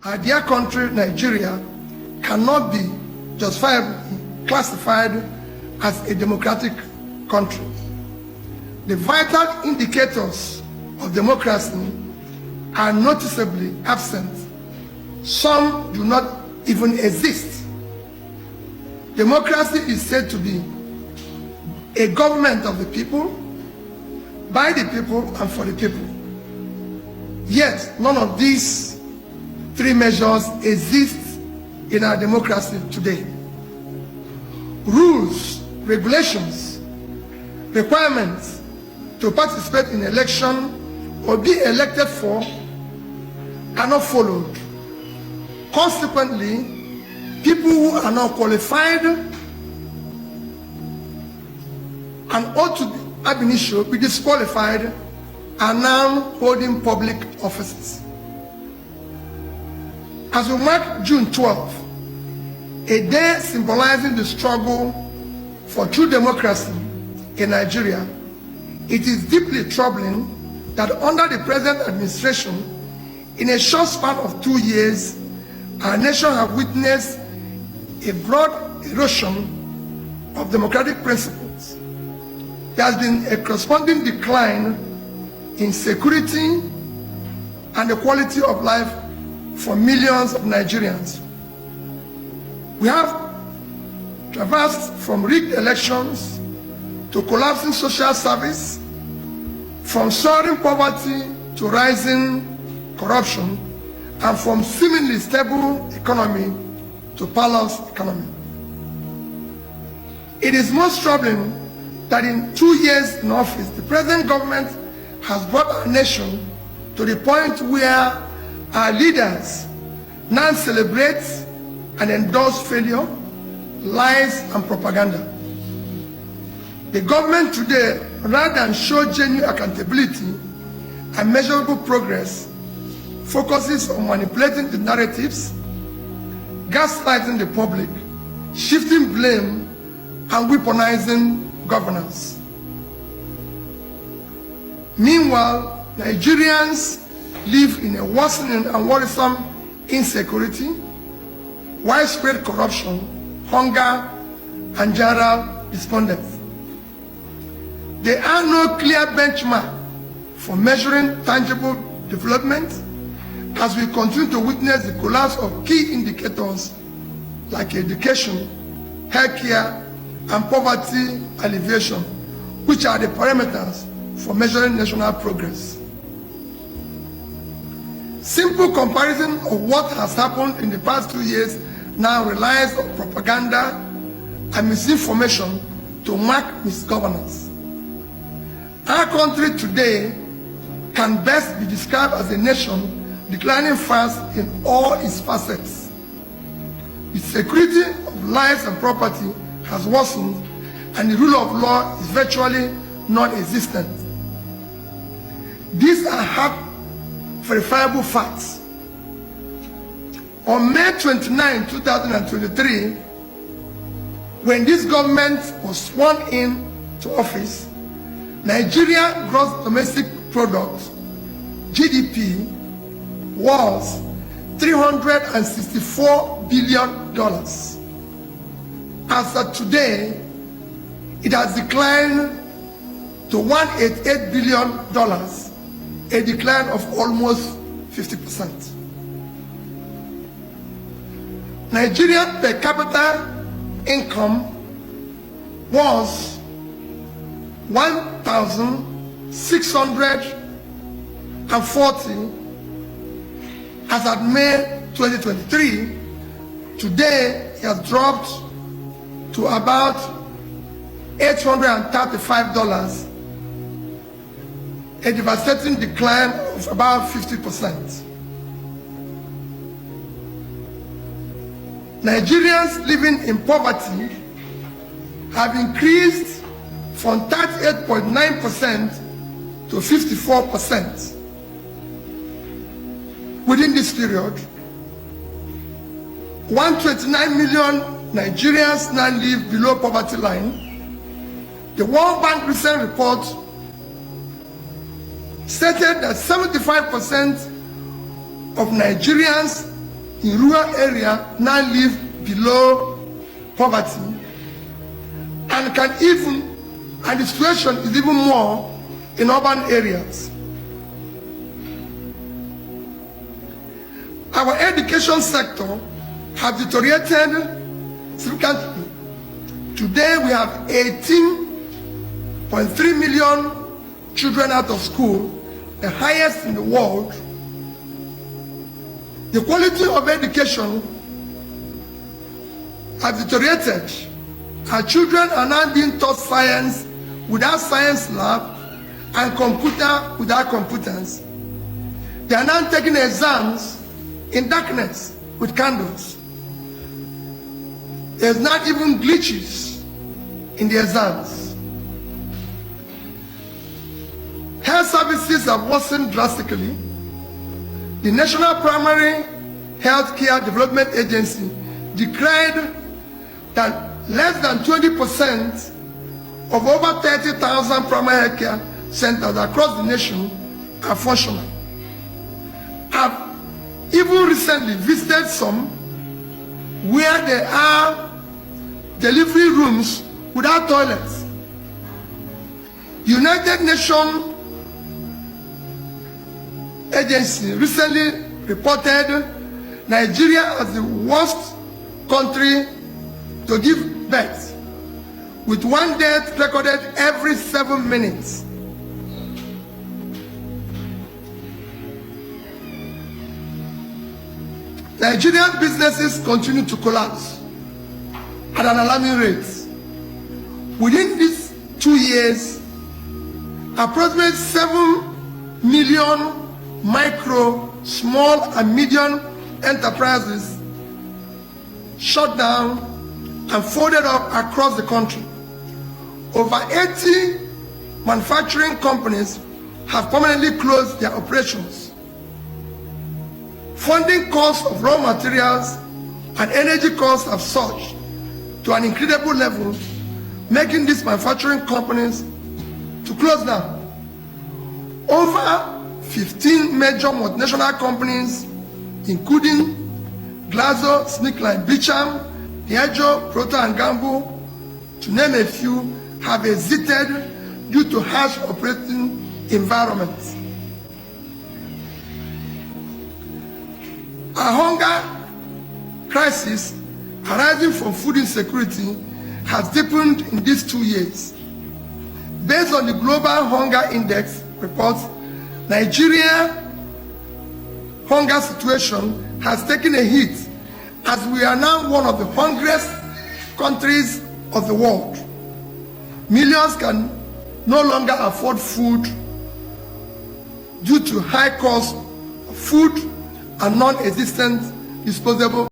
our dear country, Nigeria, cannot be justifiably classified as a democratic country. The vital indicators of democracy are noticeably absent. Some do not even exist. Democracy is said to be a government of the people, by the people, and for the people. Yet, none of these three measures exist in our democracy today. Rules, regulations, requirements to participate in election or be elected for are not followed. Consequently, people who are not qualified and ought to ab initio be disqualified are now holding public offices. As we mark June 12th, a day symbolizing the struggle for true democracy in Nigeria, it is deeply troubling that under the present administration, in a short span of 2 years, our nation has witnessed a broad erosion of democratic principles. There has been a corresponding decline in security and the quality of life for millions of Nigerians. We have traversed from rigged elections to collapsing social service, from soaring poverty to rising corruption, and from seemingly stable economy to parlous economy. It is most troubling that in 2 years in office, the present government has brought our nation to the point where our leaders now celebrate and endorse failure, lies, and propaganda. The government today, rather than show genuine accountability and measurable progress, focuses on manipulating the narratives, gaslighting the public, shifting blame, and weaponizing governance. Meanwhile, Nigerians live in a worsening and worrisome insecurity, widespread corruption, hunger, and general despondency. There are no clear benchmarks for measuring tangible development as we continue to witness the collapse of key indicators like education, healthcare, and poverty alleviation, which are the parameters for measuring national progress. Simple comparison of what has happened in the past 2 years now relies on propaganda and misinformation to mark misgovernance. Our country today can best be described as a nation declining fast in all its facets. The security of lives and property has worsened, and the rule of law is virtually non-existent. These are hard, verifiable facts. On May 29, 2023, when this government was sworn in to office, Nigeria gross domestic product, GDP, was $364 billion. As of today, it has declined to $188 billion, a decline of almost 50%. Nigerian per capita income was $1,640 as at May 2023. Today, it has dropped to about $835, a devastating decline of about 50%. Nigerians living in poverty have increased from 38.9% to 54%. Within this period, 129 million Nigerians now live below poverty line. The World Bank recent report stated that 75% of Nigerians in rural area now live below poverty, and the situation is even more in urban areas. Our education sector has deteriorated significantly. Today we have 18.3 million children out of school, the highest in the world. The quality of education has deteriorated. Our children are now being taught science without science lab and computer without computers. They are now taking exams in darkness with candles. There's not even glitches in the exams. Health services have worsened drastically. The National Primary Health Care Development Agency declared that less than 20% of over 30,000 primary health care centers across the nation are functional. I've even recently visited some where there are delivery rooms without toilets. United Nations Agency recently reported Nigeria as the worst country to give birth, with one death recorded every 7 minutes. Nigerian businesses continue to collapse at an alarming rate. Within these 2 years, approximately 7 million micro, small, and medium enterprises shut down and folded up across the country. Over 80 manufacturing companies have permanently closed their operations. Funding costs of raw materials and energy costs have surged to an incredible level, making these manufacturing companies to close down. Over 15 major multinational companies, including GlaxoSmithKline, Beecham, Diageo, Procter & Gamble, to name a few, have exited due to harsh operating environments. A hunger crisis arising from food insecurity has deepened in these 2 years. Based on the Global Hunger Index report, Nigeria's hunger situation has taken a hit, as we are now one of the hungriest countries of the world. Millions can no longer afford food due to high cost of food and non-existent disposable